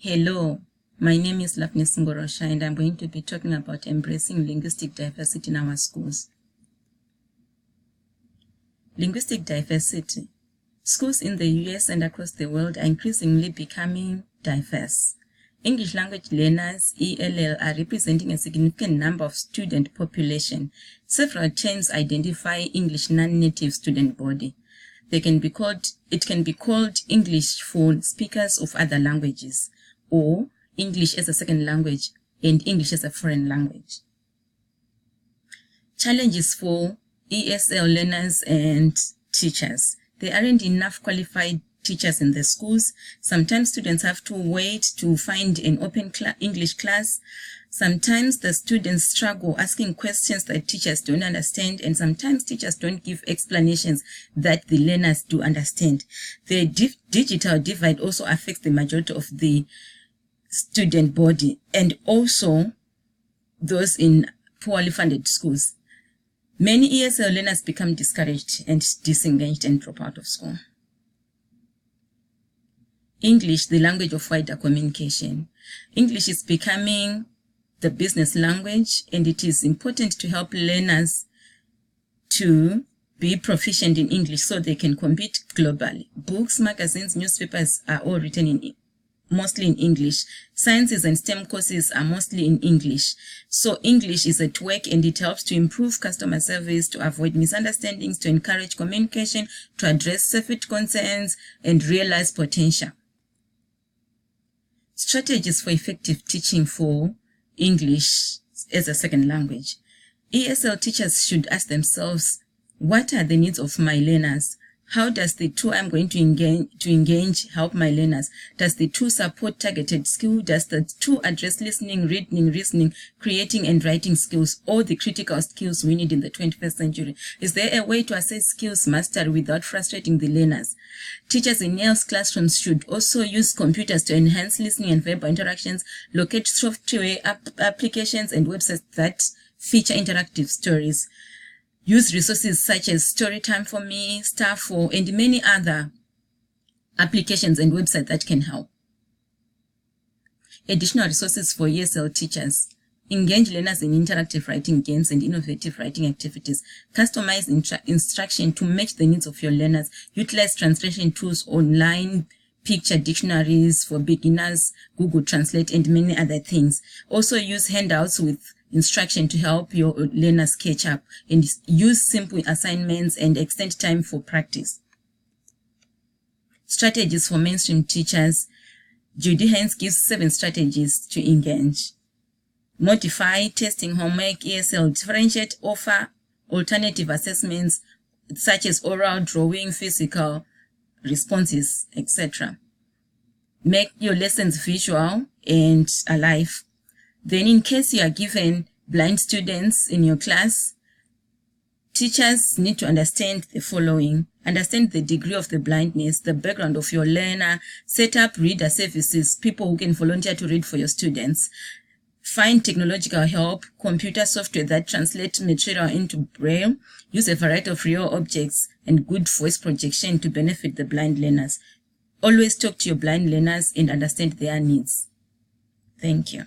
Hello, my name is Lapnis Ngorosha and I'm going to be talking about embracing linguistic diversity in our schools. Linguistic diversity. Schools in the US and across the world are increasingly becoming diverse. English language learners, ELL, are representing a significant number of student population. Several terms identify English non-native student body. It can be called English for speakers of other languages, or English as a second language and English as a foreign language. Challenges for ESL learners and teachers. There aren't enough qualified teachers in the schools. Sometimes students have to wait to find an open English class. Sometimes the students struggle asking questions that teachers don't understand, and sometimes teachers don't give explanations that the learners do understand. The digital divide also affects the majority of the student body and also those in poorly funded schools. Many ESL learners become discouraged and disengaged and drop out of school. English, the language of wider communication. English is becoming the business language, and it is important to help learners to be proficient in English so they can compete globally. Books, magazines, newspapers are all written mostly in English. Sciences and STEM courses are mostly in English. So English is at work, and it helps to improve customer service, to avoid misunderstandings, to encourage communication, to address safety concerns, and realize potential. Strategies for effective teaching for English as a second language. ESL teachers should ask themselves, what are the needs of my learners? How does the tool I'm going to engage help my learners? Does the tool support targeted skill? Does the tool address listening, reading, reasoning, creating and writing skills, all the critical skills we need in the 21st century? Is there a way to assess skills mastery without frustrating the learners? Teachers in ELS classrooms should also use computers to enhance listening and verbal interactions, locate software applications and websites that feature interactive stories. Use resources such as Storytime for Me, Star4, and many other applications and websites that can help. Additional resources for ESL teachers. Engage learners in interactive writing games and innovative writing activities. Customize instruction to match the needs of your learners. Utilize translation tools online, picture dictionaries for beginners, Google Translate, and many other things. Also use handouts with instruction to help your learners catch up, and use simple assignments and extend time for practice. Strategies for mainstream teachers. Judy Hines gives 7 strategies to engage. Modify, testing, homework, ESL, differentiate, offer alternative assessments such as oral, drawing, physical responses, etc. Make your lessons visual and alive. Then, in case you are given blind students in your class, teachers need to understand the following. Understand the degree of the blindness, the background of your learner, set up reader services, people who can volunteer to read for your students. Find technological help, computer software that translates material into Braille. Use a variety of real objects and good voice projection to benefit the blind learners. Always talk to your blind learners and understand their needs. Thank you.